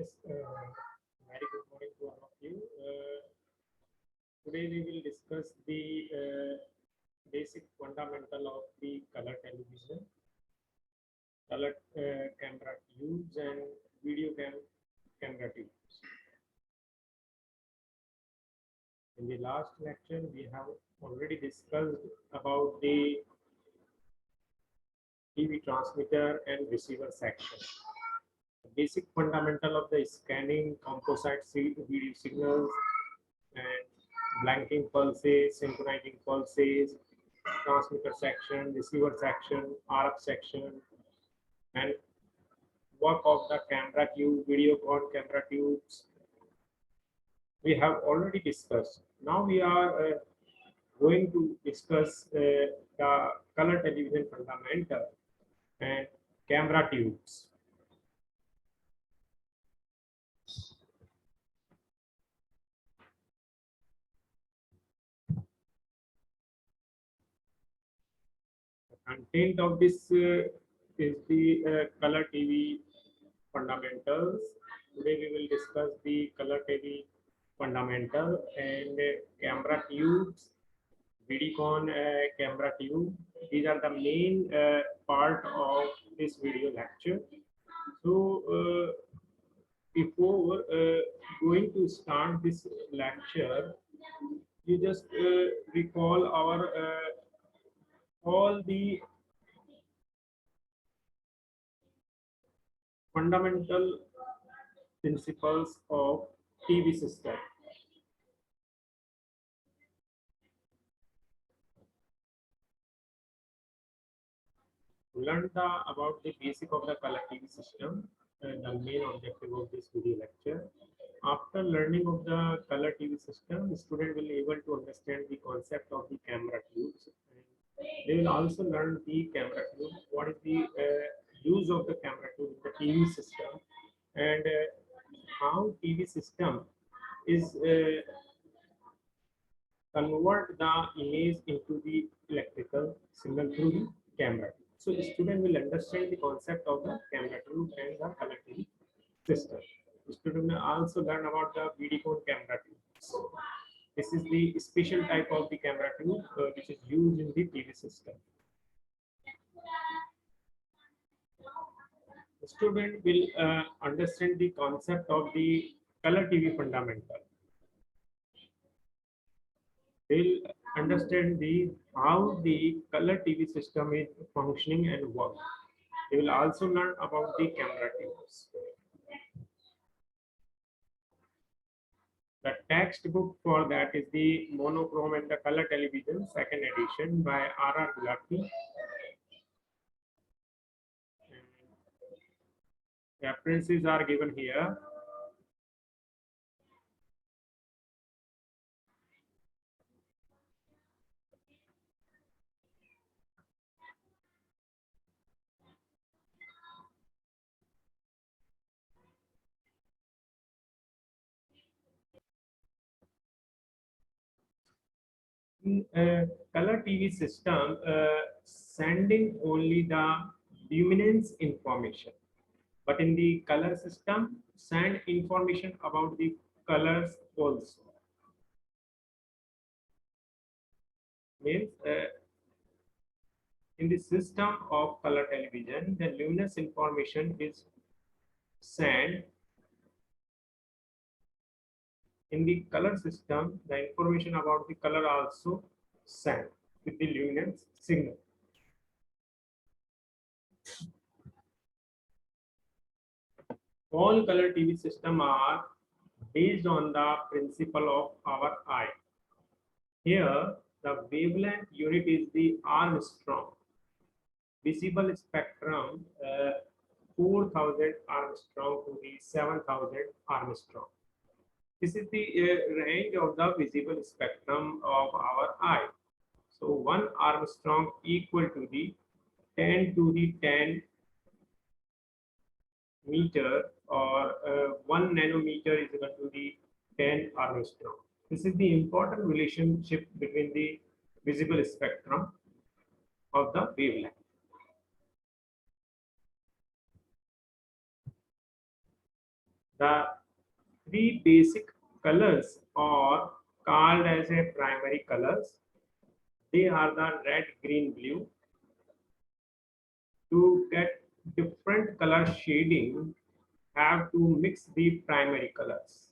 Yes, very good morning to all of you. Today we will discuss the basic fundamental of the color television, color camera tubes, and video camera tubes. In the last lecture, we have already discussed about the TV transmitter and receiver section. The basic fundamental of the scanning, composite video signals, and blanking pulses, synchronizing pulses, transmitter section, receiver section, RF section, and work of the camera tube, video con camera tubes. We have already discussed. Now we are going to discuss the color television fundamental and camera tubes. Content of this is the color TV fundamentals. Today we will discuss the color TV fundamental and camera tubes, Vidicon camera tube. These are the main part of this video lecture. So before going to start this lecture, you just recall our all the fundamental principles of TV system. Learn about the basic of the color TV system, the main objective of this video lecture. After learning of the color TV system, the student will be able to understand the concept of the camera tubes. They will also learn the camera tube, what is the use of the camera tube in the TV system, and how TV system is convert the image into the electrical signal through the camera. So the student will understand the concept of the camera tube and the color TV system. The student will also learn about the Vidicon camera tube. This is the special type of the camera tube which is used in the TV system. The student will understand the concept of the color TV fundamental. They'll understand the how the color TV system is functioning and work. They will also learn about the camera tubes. The textbook for that is the Monochrome and the Color Television, second edition by R.R. Gulati. References are given here. In color TV system, sending only the luminance information, but in the color system, send information about the colors also. Means in the system of color television, the luminous information is sent. In the color system, the information about the color also sent with the luminance signal. All color TV systems are based on the principle of our eye. Here, the wavelength unit is the Armstrong. Visible spectrum 4,000 Armstrong to the 7,000 Armstrong. This is the range of the visible spectrum of our eye. So 1 Armstrong equal to the 10 to the 10 meter, or 1 nanometer is equal to the 10 Armstrong. This is the important relationship between the visible spectrum of the wavelength. The three basic colors are called as a primary colors. They are the red, green, blue. To get different color shading, have to mix the primary colors.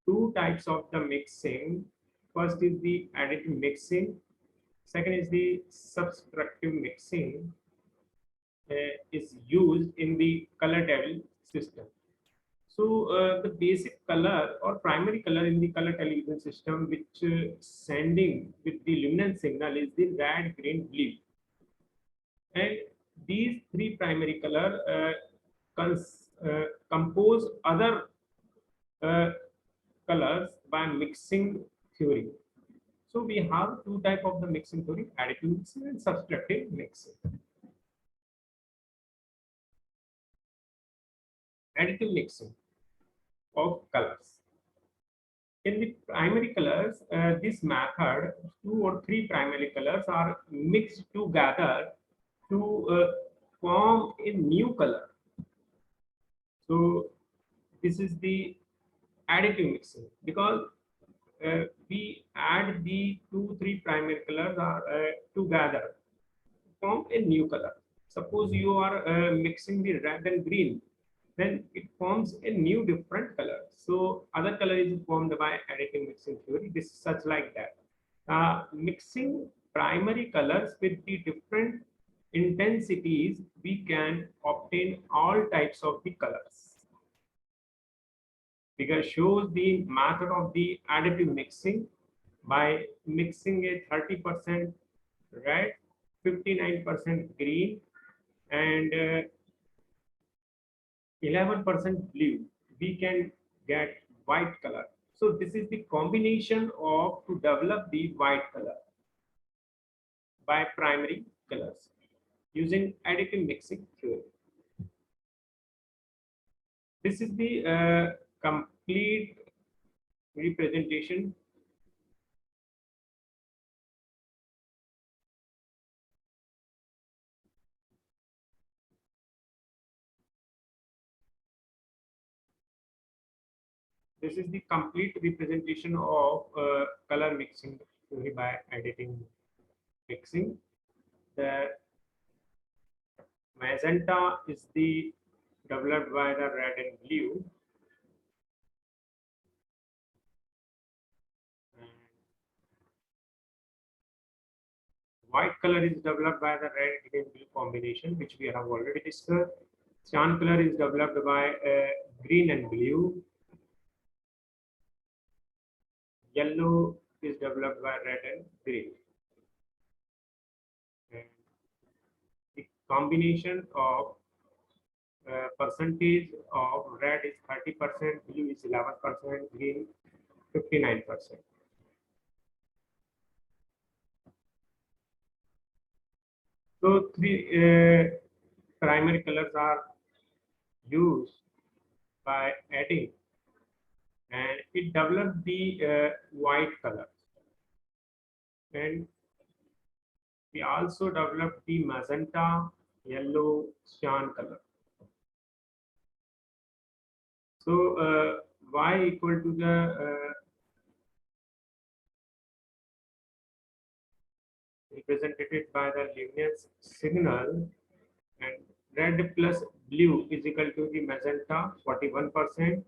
Two types of the mixing. First is the additive mixing. Second is the subtractive mixing. Is used in the color table system. So the basic color or primary color in the color television system, which sending with the luminance signal, is the red, green, blue. And these three primary color compose other uh, colors by mixing theory. So we have two type of the mixing theory: additive mixing and subtractive mixing. Additive mixing of colors. In the primary colors, this method, two or three primary colors are mixed together to form a new color. So this is the additive mixing, because we add the two, three primary colors are together to form a new color. Suppose you are mixing the red and green, then it forms a new different color. So other color is formed by additive mixing theory. This is such like that. Mixing primary colors with the different intensities, we can obtain all types of the colors. Figure shows the method of the additive mixing by mixing a 30% red, 59% green, and 11% blue, we can get white color. So this is the combination of to develop the white color by primary colors using additive mixing theory. This is the complete representation. This is the complete representation of color mixing theory by additive mixing. The magenta is the developed by the red and blue. And white color is developed by the red green blue combination, which we have already discussed. Cyan color is developed by green and blue. Yellow is developed by red and green. And the combination of percentage of red is 30%, blue is 11%, green 59%. So three primary colors are used by adding, and it develops the white color. And we also develop the magenta, yellow, cyan color. So y equal to the represented by the luminance signal, and red plus blue is equal to the magenta 41%,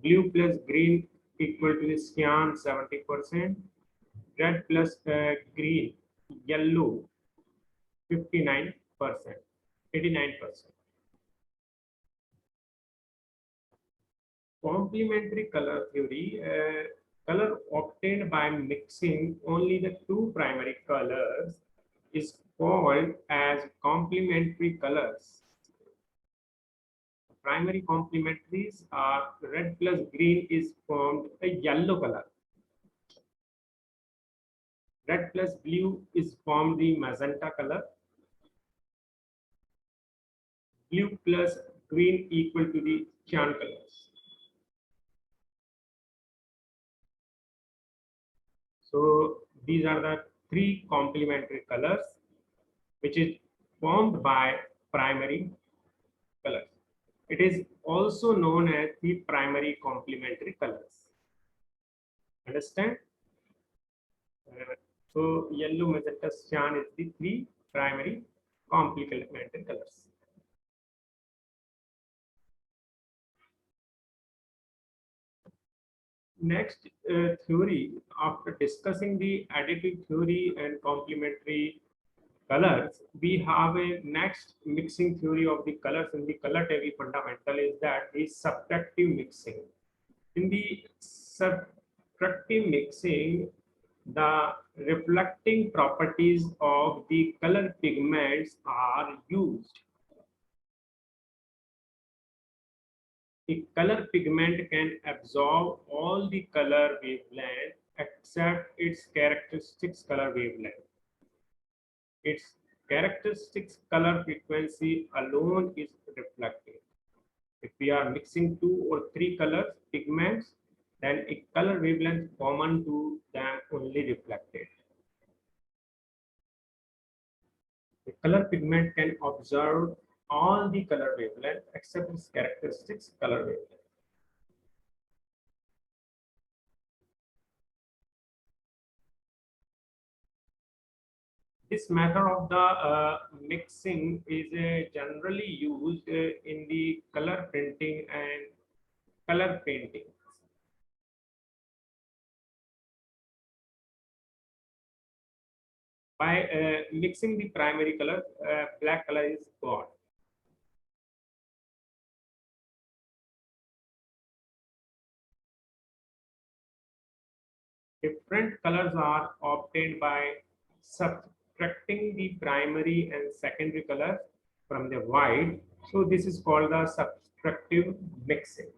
blue plus green equal to the cyan 70%, red plus green, yellow 59%, 89%. Complementary color theory, color obtained by mixing only the two primary colors is called as complementary colors. Primary complementaries are red plus green is formed a yellow color. Red plus blue is formed the magenta color. Blue plus green equal to the cyan colors. So these are the three complementary colors which is formed by primary colors. It is also known as the primary complementary colors. Understand? So yellow, magenta, cyan is the three primary complementary colors. Next theory, after discussing the additive theory and complementary colors, we have a next mixing theory of the colors in the color theory fundamental is that is subtractive mixing. In the subtractive mixing, the reflecting properties of the color pigments are used. The color pigment can absorb all the color wavelength except its characteristics color wavelength. Its characteristics color frequency alone is reflected. If we are mixing two or three colors pigments, then a color wavelength common to them only reflected. The color pigment can observe all the color wavelength except its characteristics color wavelength. This method of the mixing is generally used in the color printing and color painting. By mixing the primary color, black color is gone. Different colors are obtained by subtracting the primary and secondary color from the white. So this is called the subtractive mixing.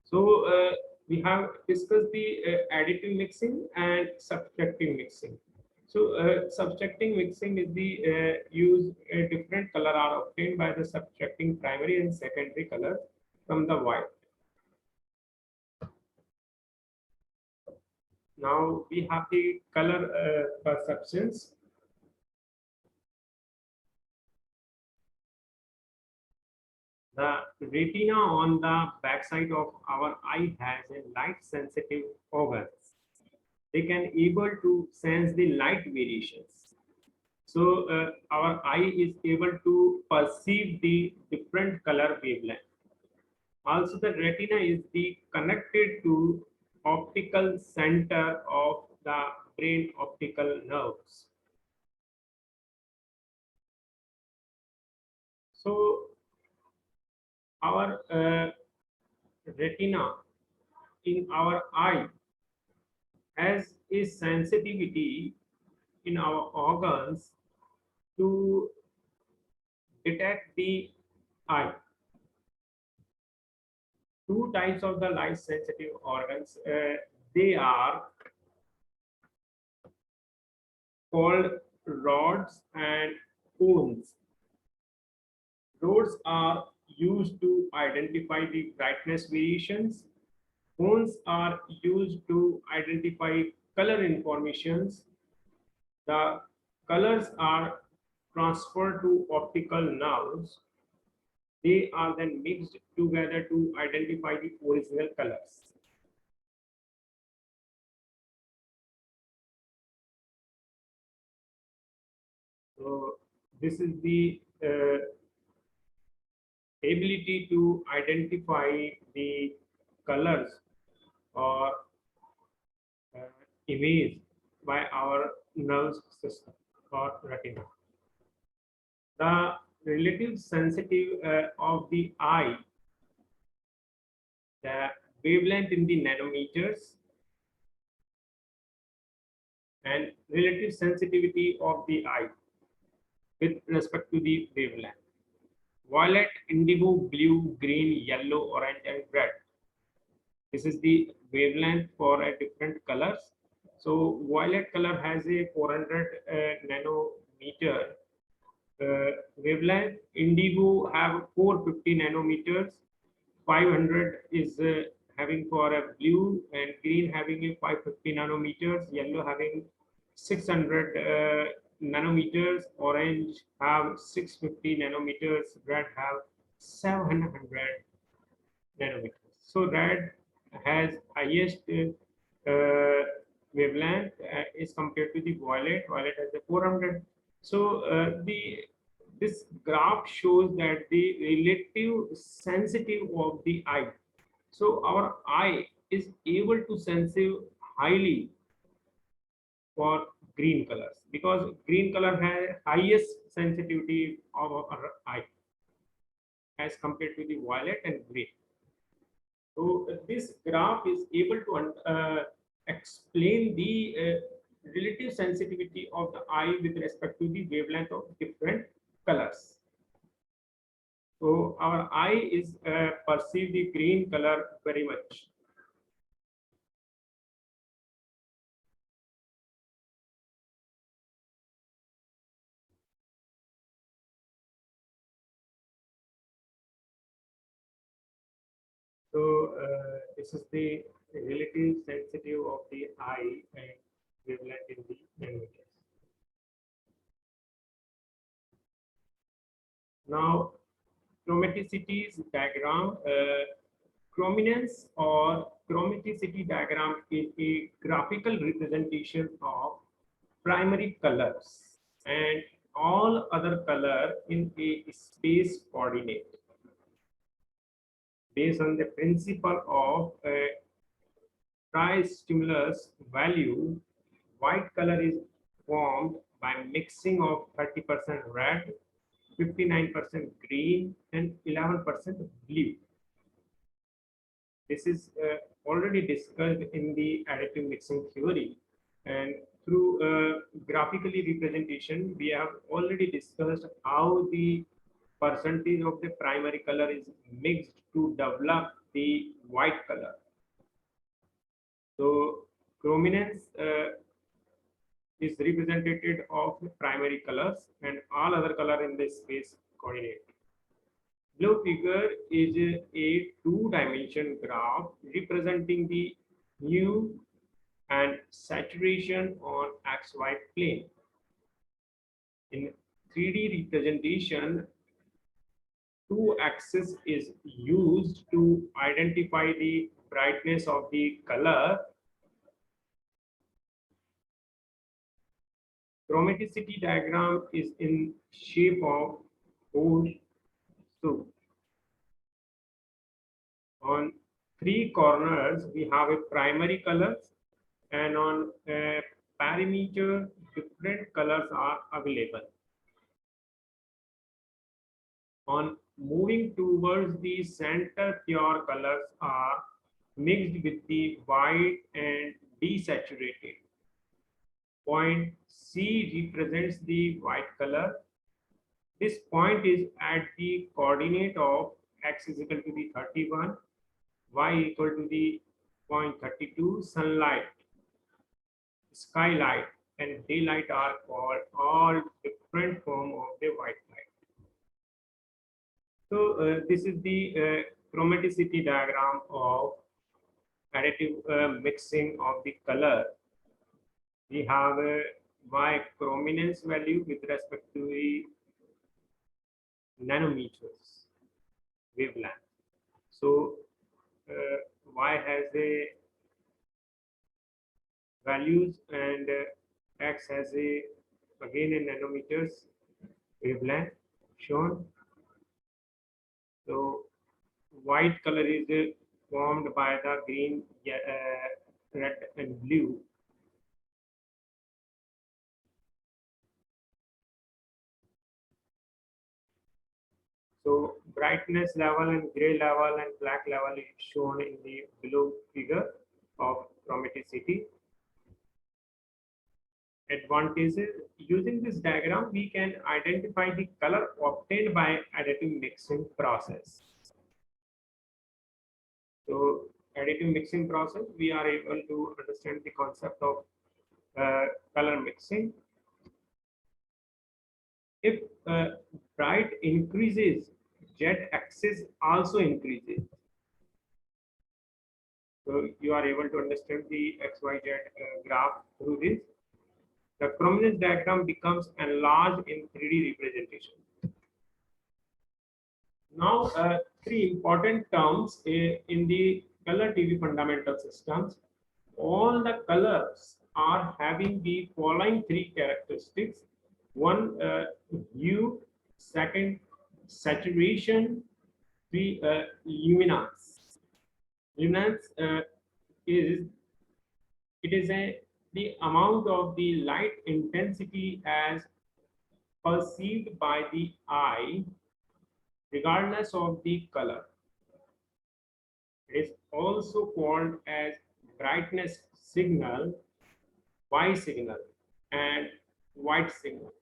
So we have discussed the additive mixing and subtractive mixing. So subtracting mixing is the use a different color are obtained by the subtracting primary and secondary color from the white. Now we have the color perceptions. The retina on the backside of our eye has a light sensitive organs. They can able to sense the light variations. So our eye is able to perceive the different color wavelength. Also, the retina is the connected to optical center of the brain optical nerves. So our retina in our eye has a sensitivity in our organs to detect the eye. Two types of the light sensitive organs, they are called rods and cones. Rods are used to identify the brightness variations. Cones are used to identify color informations. The colors are transferred to optical nerves. They are then mixed together to identify the original colors. So this is the ability to identify the colors or image by our nervous system or retina. The relative sensitivity of the eye, the wavelength in the nanometers, and relative sensitivity of the eye with respect to the wavelength. Violet, indigo, blue, green, yellow, orange, and red. This is the wavelength for a different colors. So violet color has a 400 nanometer wavelength. Indigo have 450 nanometers. 500 is having for a blue, and green having a 550 nanometers. Yellow having 600 nanometers. Orange have 650 nanometers. Red have 700 nanometers. So red has highest wavelength is compared to the violet. Violet has the 400. So the this graph shows that the relative sensitive of the eye. So our eye is able to sensitive highly for green colors because green color has highest sensitivity of our eye as compared to the violet and gray. So this graph is able to explain the relative sensitivity of the eye with respect to the wavelength of different colors. So our eye is perceive the green color very much. So this is the relative sensitive of the eye and wavelength in the nanometers. Now, chromaticity's diagram. Chrominance or chromaticity diagram is a graphical representation of primary colors and all other color in a space coordinate based on the principle of tri-stimulus value. White color is formed by mixing of 30% red, 59% green, and 11% blue. This is already discussed in the additive mixing theory, and through graphically representation, we have already discussed how the percentage of the primary color is mixed to develop the white color. So chrominance is representative of primary colors and all other color in the space coordinate. Below figure is a two-dimension graph representing the hue and saturation on XY plane. In 3D representation, two axis is used to identify the brightness of the color. Chromaticity diagram is in shape of horseshoe. On three corners, we have a primary colors, and on a perimeter, different colors are available. On moving towards the center, pure colors are mixed with the white and desaturated. Point C represents the white color. This point is at the coordinate of x is equal to the 31, y equal to the 0.32. Sunlight, skylight, and daylight are called all different form of the white light. So this is the chromaticity diagram of additive mixing of the color. We have a Y chrominance value with respect to the nanometers wavelength. So Y has a values and X has a again in nanometers wavelength shown. So white color is formed by the green, red, and blue. So brightness level and gray level and black level is shown in the below figure of chromaticity. Advantages: using this diagram, we can identify the color obtained by additive mixing process. So additive mixing process, we are able to understand the concept of color mixing. If bright increases, jet axis also increases. So you are able to understand the XYZ graph through this. The chrominance diagram becomes enlarged in 3D representation. Now, three important terms in the color TV fundamental systems. All the colors are having the following three characteristics. One, hue. Second, saturation. Three, luminance. Luminance is it is the amount of the light intensity as perceived by the eye regardless of the color. It is also called as brightness signal, Y signal, and white signal.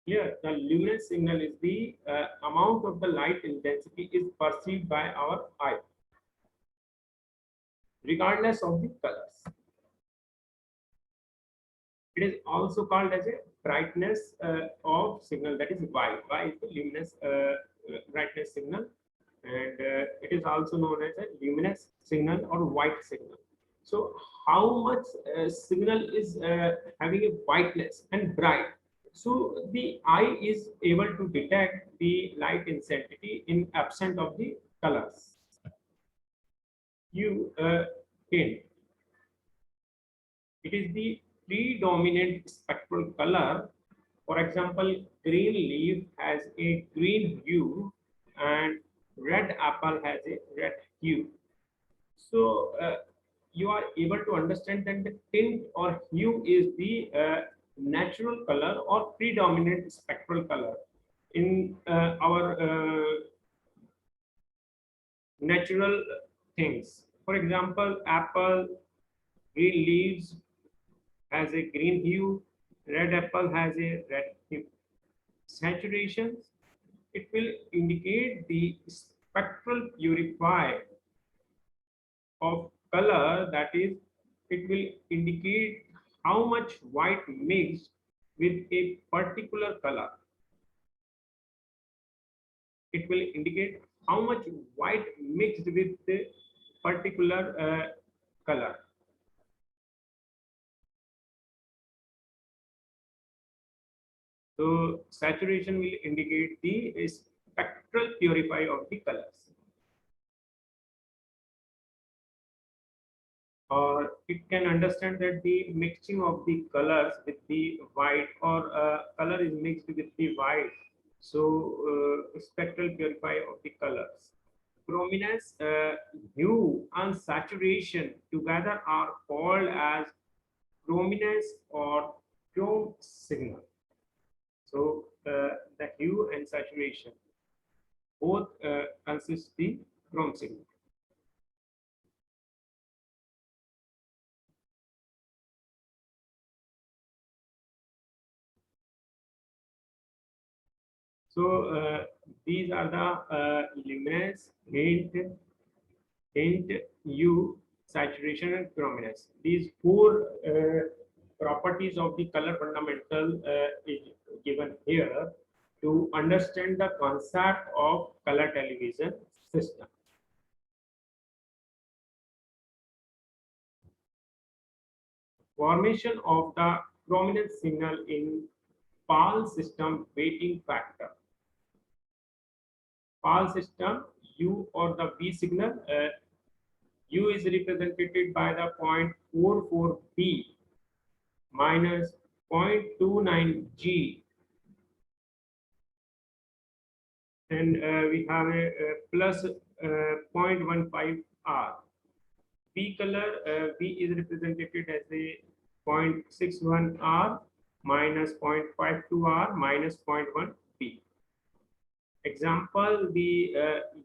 Here, the luminous signal is the amount of the light intensity is perceived by our eye, regardless of the colors. It is also called as a brightness of signal, that is Y. Y is the luminous brightness signal, and it is also known as a luminous signal or white signal. So, how much signal is having a whiteness and bright? So, the eye is able to detect the light intensity in absent of the colors. You hint. It is the predominant spectral color. For example, green leaf has a green hue and red apple has a red hue. So you are able to understand that the tint or hue is the natural color or predominant spectral color in our natural things. For example, apple, green leaves has a green hue, red apple has a red hue. Saturations, it will indicate the spectral purify of color, that is, it will indicate how much white mixed with a particular color. It will indicate how much white mixed with the particular color. So saturation will indicate the spectral purify of the colors. Or it can understand that the mixing of the colors with the white, or color is mixed with the white. So spectral purify of the colors. Chrominance, hue and saturation together are called as chrominance or chrome signal. So the hue and saturation both consist the chrome signal. So these are the luminance, hint, hue, saturation, and chrominance. These four properties of the color fundamental is given here to understand the concept of color television system. Formation of the chrominance signal in PAL system weighting factor. PAL system, U or the V signal, U is represented by the 0.44 B minus 0.29 G, and we have a plus 0.15 R. B color, B is represented as a 0.61 R minus 0.52 R minus 0.1 B. Example, the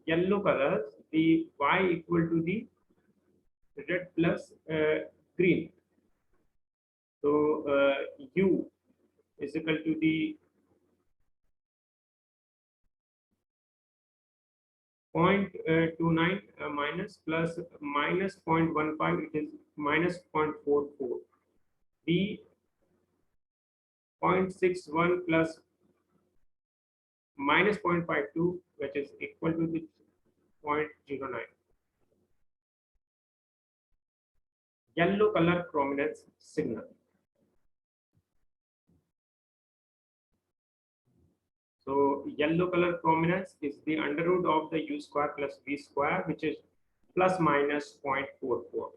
yellow colors, the Y equal to the red plus green. So U is equal to the 0.29 minus plus minus 0.15, it is minus 0.44. B 0.61 plus minus 0.52, which is equal to the 0.09. Yellow color chrominance signal. So So yellow color prominence is the under root of the u square plus v square, which is plus minus 0.44.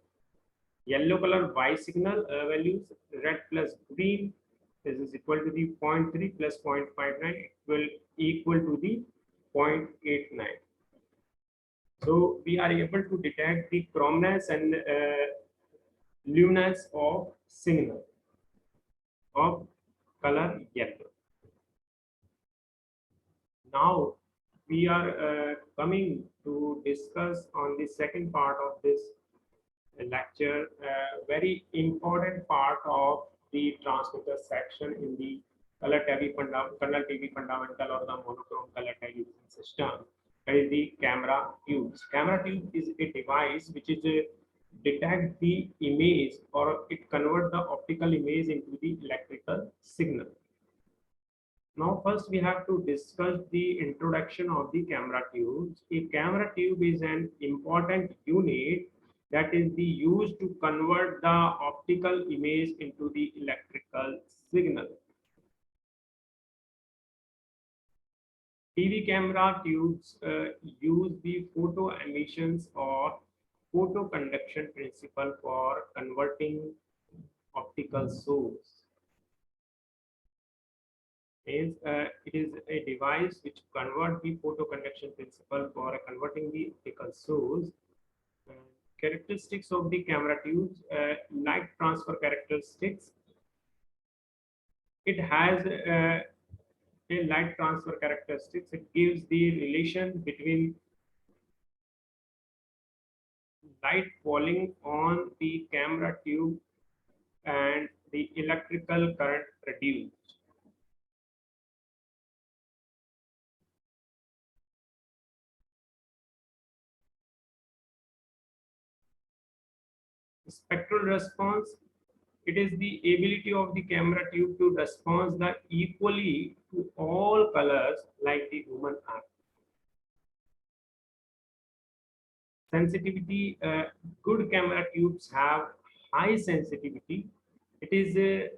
Yellow color Y signal values, red plus green, this is equal to the 0.3 plus 0.59 equal to the 0.89. So we are able to detect the prominence and luminance of signal of color yellow. Now we are coming to discuss on the second part of this lecture, very important part of the transmitter section in the color TV fundamental or the monochrome color television system. That is the camera tubes. Camera tube is a device which is detect the image, or it convert the optical image into the electrical signal. Now first we have to discuss the introduction of the camera tubes. A camera tube is an important unit that is used to convert the optical image into the electrical signal. TV camera tubes use the photo emissions or photoconduction principle for converting optical source. It is a device which convert the photoconduction principle for converting the optical source. Characteristics of the camera tubes, light transfer characteristics. It has a light transfer characteristics. It gives the relation between light falling on the camera tube and the electrical current produced. Spectral response. It is the ability of the camera tube to respond equally to all colors like the human eye. Sensitivity, good camera tubes have high sensitivity. It is the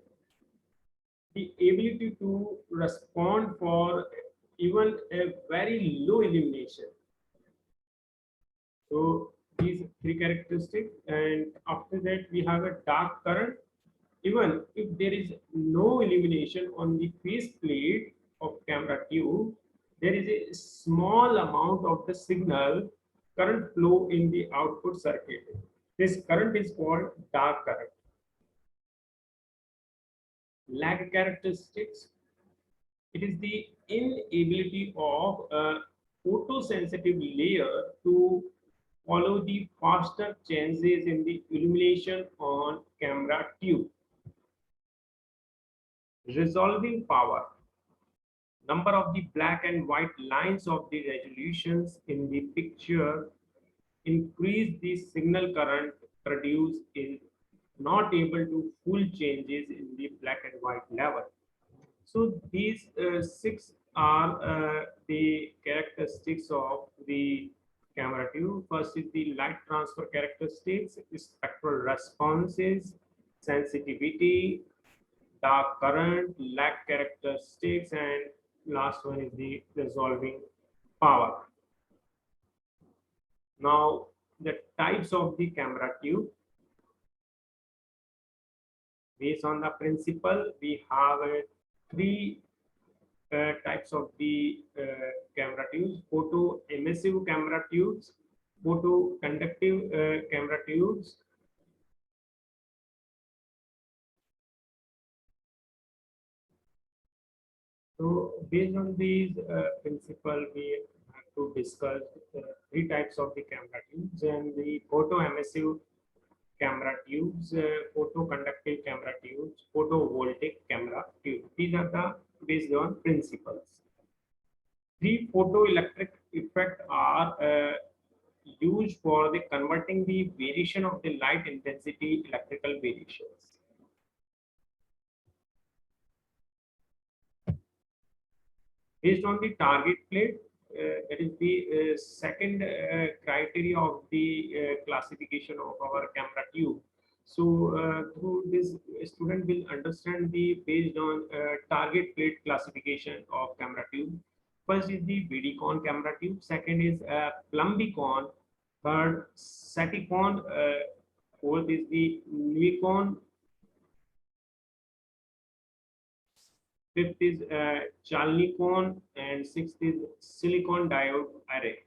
ability to respond for even a very low illumination. So these three characteristics, and after that we have a dark current. Even if there is no illumination on the face plate of camera tube, there is a small amount of the signal current flow in the output circuit. This current is called dark current. Lag characteristics. It is the inability of a photosensitive layer to follow the faster changes in the illumination on camera tube. Resolving power. Number of the black and white lines of the resolutions in the picture increase the signal current produced is not able to full changes in the black and white level. So these six are the characteristics of the camera tube. First is the light transfer characteristics, spectral responses, sensitivity, dark current, lag characteristics, and last one is the resolving power. Now the types of the camera tube. Based on the principle, we have three types of the camera tubes: photo emissive camera tubes, photo conductive camera tubes, so based on these principle, we have to discuss three types of the camera tubes, and the photo emissive camera tubes, photoconductive camera tubes, photovoltaic camera tubes. These are the based on principles. Three photoelectric effect are used for the converting the variation of the light intensity electrical variations. Based on the target plate, that is the second criteria of the classification of our camera tube. So through this, student will understand the based on target plate classification of camera tube. First is the Vidicon camera tube. Second is Plumbicon. Third, Saticon. Fourth is the Nuicon. Fifth is Chalnicon, and sixth is silicon diode array.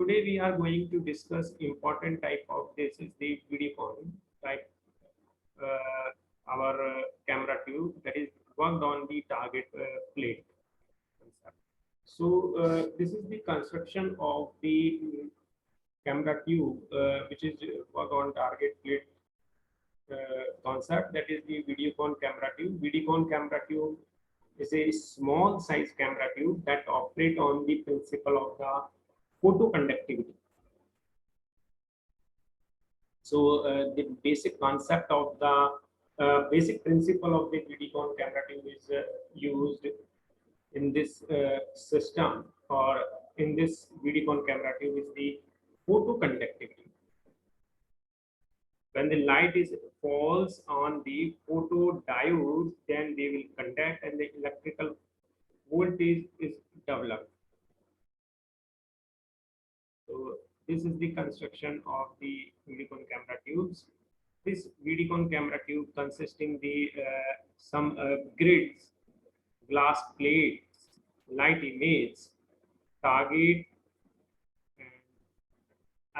Today we are going to discuss important type of this is the Vidicon type, our camera tube that is worked on the target plate concept. So this is the construction of the camera tube which is worked on target plate concept, that is the Vidicon camera tube. Vidicon camera tube is a small size camera tube that operate on the principle of the photoconductivity. So the basic concept of the basic principle of the Vidicon camera tube is used in this system, or in this Vidicon camera tube is the photoconductivity. When the light is falls on the photodiodes, then they will conduct and the electrical voltage is developed. So this is the construction of the Vidicon camera tubes. This Vidicon camera tube consisting the some grids, glass plates, light image, target,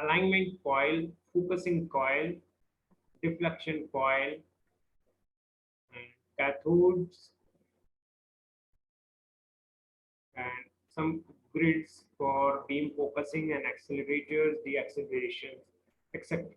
alignment coil, focusing coil, deflection coil, and cathodes, and some grids for beam focusing and accelerators, deacceleration, etc.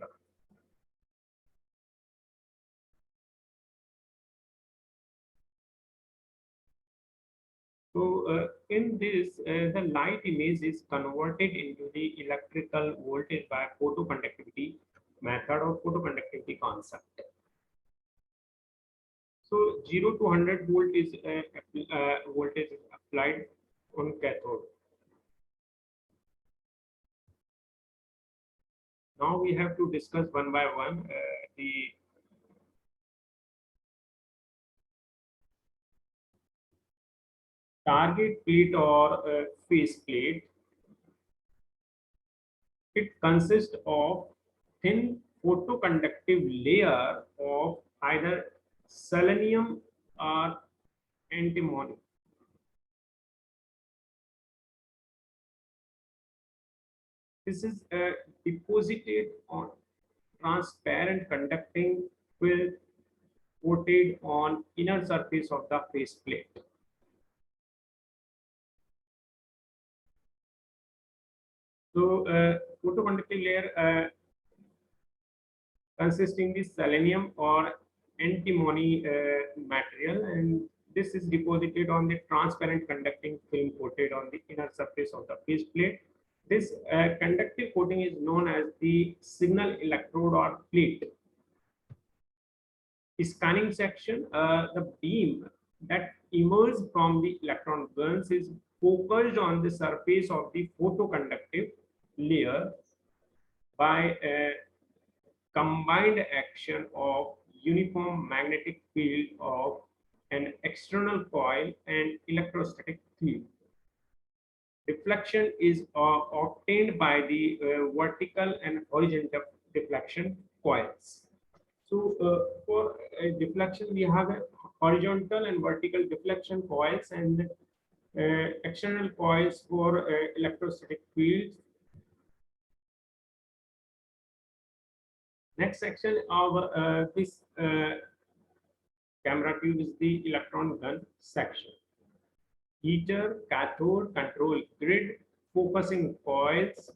So in this, the light image is converted into the electrical voltage by photoconductivity method or photoconductivity concept. So 0 to 100 volt is voltage is applied on cathode. Now we have to discuss one by one the target plate or face plate. It consists of thin photoconductive layer of either selenium or antimony. This is deposited on transparent conducting film coated on inner surface of the face plate. So photoconductive layer consisting the selenium or antimony material, and this is deposited on the transparent conducting film coated on the inner surface of the face plate. This conductive coating is known as the signal electrode or plate. Scanning section, the beam that emerges from the electron guns is focused on the surface of the photoconductive layer by combined action of uniform magnetic field of an external coil and electrostatic field. Deflection is obtained by the vertical and horizontal deflection coils. So for deflection, we have a horizontal and vertical deflection coils, and external coils for electrostatic fields. Next section of this camera tube is the electron gun section. Heater, cathode, control grid, focusing coils,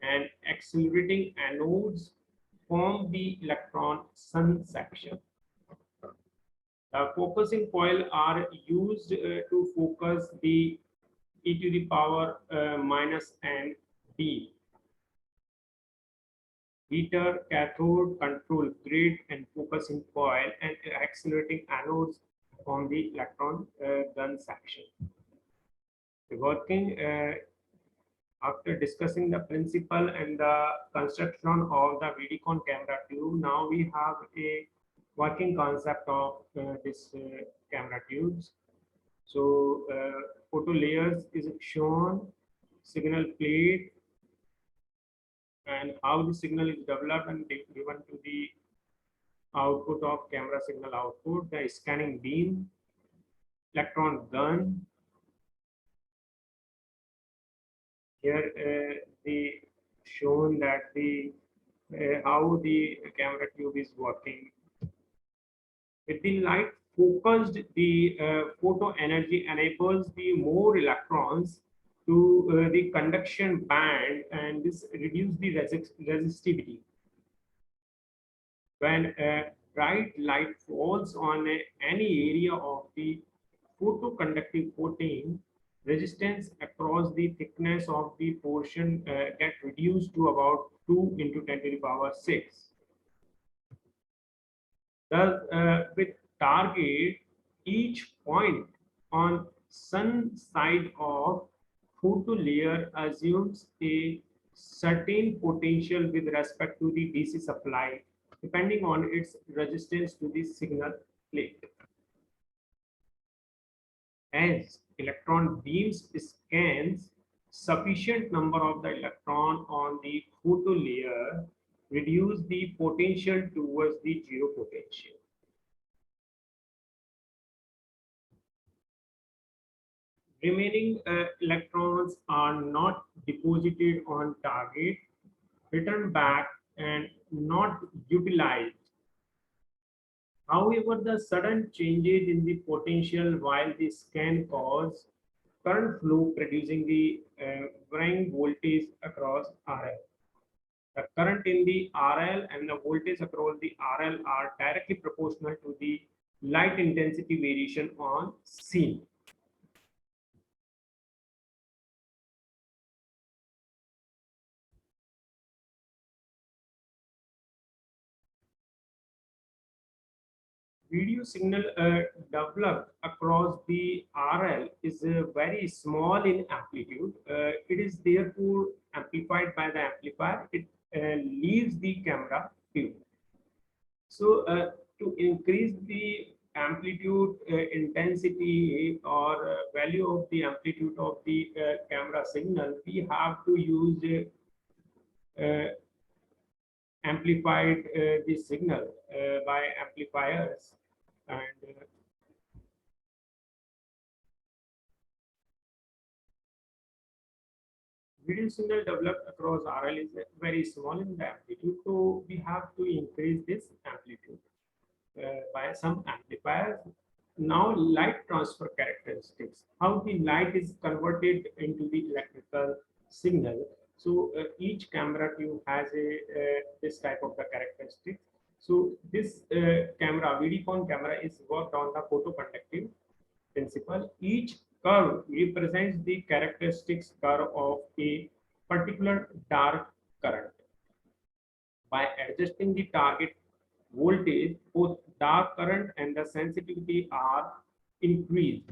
and accelerating anodes form the electron sun section. The focusing coil are used to focus the e to the power minus n beam. Heater, cathode, control grid, and focusing coil and accelerating anodes from the electron gun section. The working after discussing the principle and the construction of the Vidicon camera tube, now we have a working concept of this camera tubes. So photo layers is shown, signal plate, and how the signal is developed and given to the output of camera signal output, the scanning beam, electron gun. Here the shown that the how the camera tube is working. With the light focused, the photo energy enables the more electrons to the conduction band, and this reduces the resistivity. When bright light falls on any area of the photoconductive coating, resistance across the thickness of the portion get reduced to about 2 into 10 to the power 6. Thus, with target, each point on sun side of photo layer assumes a certain potential with respect to the DC supply, depending on its resistance to the signal plate. As electron beams scans sufficient number of the electron on the photo layer, reduce the potential towards the zero potential. Remaining electrons are not deposited on target, returned back, and not utilized. However, the sudden changes in the potential while the scan cause current flow, producing the varying voltage across RL. The current in the RL and the voltage across the RL are directly proportional to the light intensity variation on scene. Video signal developed across the RL is very small in amplitude. It is therefore amplified by the amplifier. It leaves the camera tube. So to increase the amplitude, intensity, or value of the amplitude of the camera signal, we have to use amplified the signal by amplifiers, and video signal developed across RL is very small in the amplitude, so we have to increase this amplitude by some amplifiers. Now, light transfer characteristics, how the light is converted into the electrical signal. So each camera tube has a this type of the characteristics. So this camera, VDCon camera, is worked on the photoconductive principle. Each curve represents the characteristics curve of a particular dark current. By adjusting the target voltage, both dark current and the sensitivity are increased.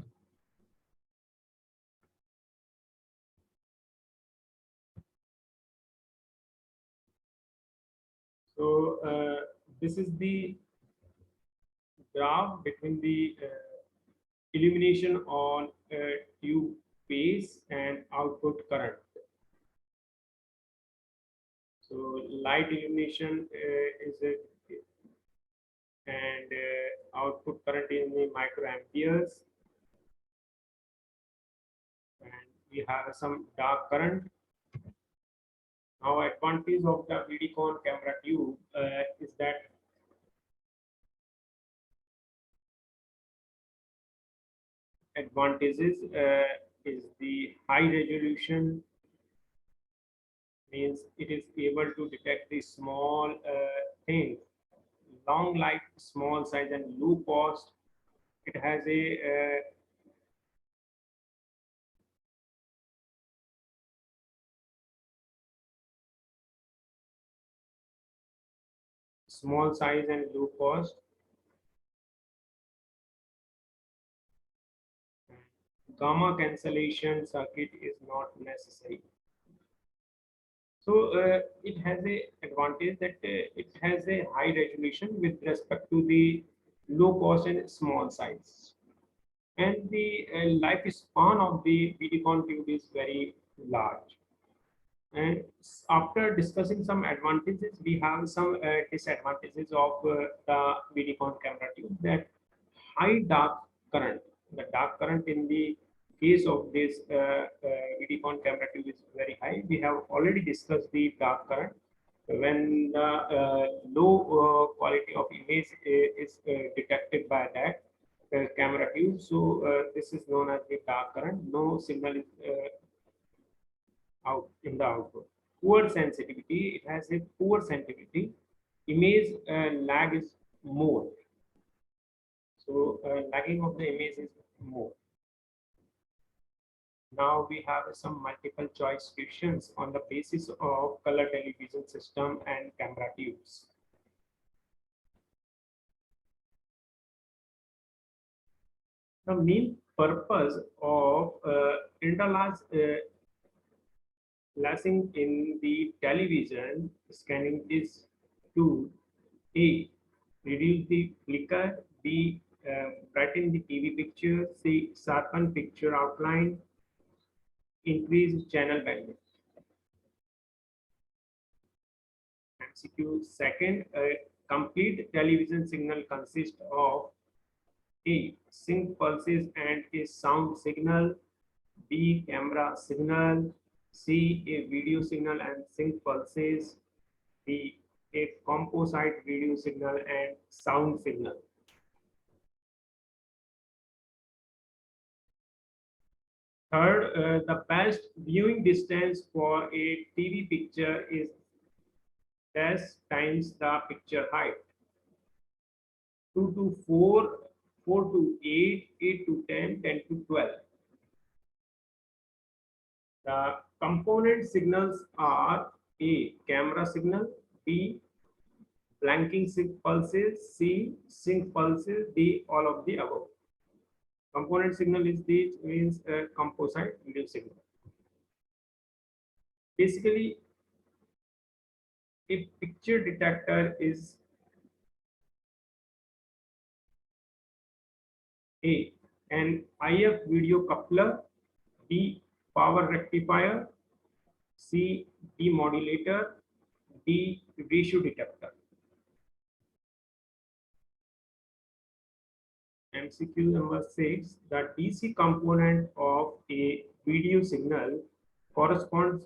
So this is the graph between the illumination on tube base and output current. So light illumination is a, and output current in the microamperes, and we have some dark current. Now, advantage of the VDCon camera tube is that advantages is the high resolution, means it is able to detect the small things, long life, small size, and low cost. It has a small size and low cost. Gamma cancellation circuit is not necessary. So it has a advantage that it has a high resolution with respect to the low cost and small size. and the lifespan of the Vidicon tube is very large. And after discussing some advantages, we have some disadvantages of the Vidicon camera tube. That high dark current, the dark current in the case of this Vidicon camera tube is very high. We have already discussed the dark current when the low quality of image is detected by that camera tube. So this is known as the dark current. No signal is out in the output. Poor sensitivity, it has a poor sensitivity. Image lag is more. So lagging of the image is more. Now we have some multiple choice questions on the basis of color television system and camera tubes. The main purpose of interlacing in the television scanning is to A. Reduce the flicker, B. Brighten the TV picture, C. Sharpen picture outline, increase channel bandwidth. MCQ second, a complete television signal consists of A. Sync pulses and a sound signal, B. Camera signal, C. A video signal and sync pulses, D. A composite video signal and sound signal. Third, the best viewing distance for a TV picture is dash times the picture height. 2 to 4, 4 to 8, 8 to 10, 10 to 12. The component signals are A. Camera signal, B. Blanking sync pulses, C. Sync pulses, D. All of the above. Component signal is the means composite video signal. Basically, a picture detector is A. An IF video coupler, B. Power rectifier, C. Demodulator, D. Ratio detector. MCQ number 6, the DC component of a video signal corresponds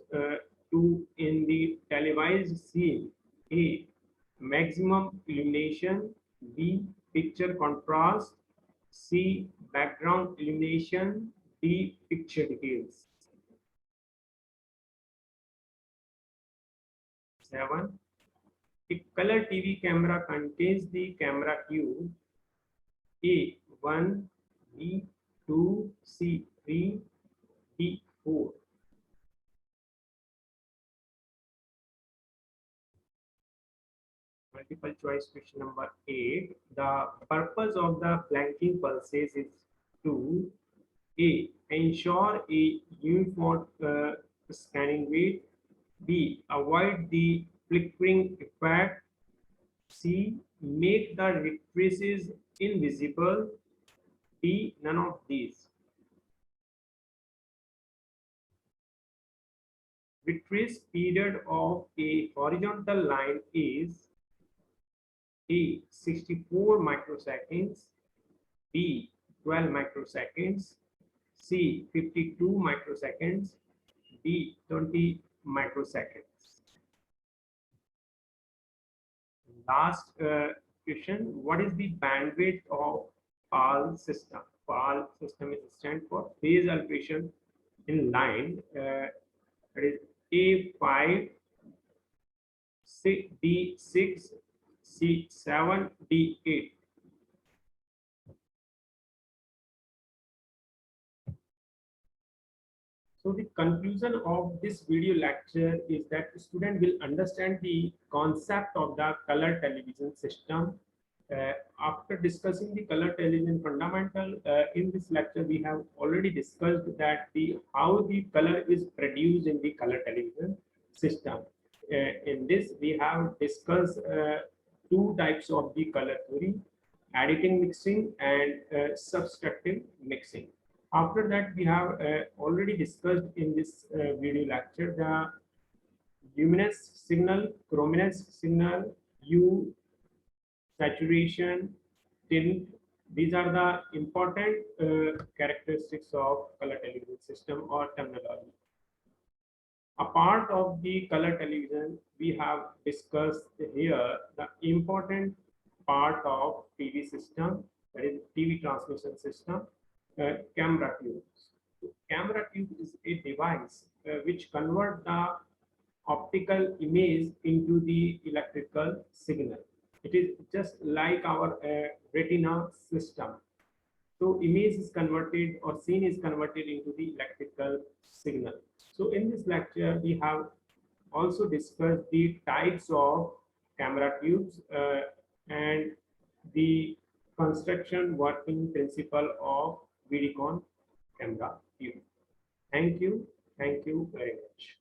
to in the televised scene A. Maximum illumination, B. Picture contrast, C. Background illumination, D. Picture details. 7. A color TV camera contains the camera tube A1, B2, C3, D4. Multiple choice question number 8. The purpose of the blanking pulses is to A. Ensure a uniform scanning weight, B. Avoid the flickering effect, C. Make the traces invisible, D. None of these. Trace period of a horizontal line is A. 64 microseconds, B. 12 microseconds, C. 52 microseconds, D. 20 microseconds. Last question, what is the bandwidth of PAL system? PAL system is stand for phase alteration in line. That is A5, D6, C7, D8. So the conclusion of this video lecture is that the student will understand the concept of the color television system. After discussing the color television fundamental, in this lecture we have already discussed that how the color is produced in the color television system. In this we have discussed two types of the color theory. additive mixing, and subtractive mixing. After that, we have already discussed in this video lecture the luminous signal, chrominous signal, hue, saturation, tint. These are the important characteristics of color television system or terminology. A part of the color television, we have discussed here the important part of TV system, that is TV transmission system, camera tubes. Camera tube is a device which convert the optical image into the electrical signal. It is just like our retina system. So image is converted or scene is converted into the electrical signal. So in this lecture, we have also discussed the types of camera tubes and the construction working principle of Vidicon camera tube. Thank you. Thank you very much.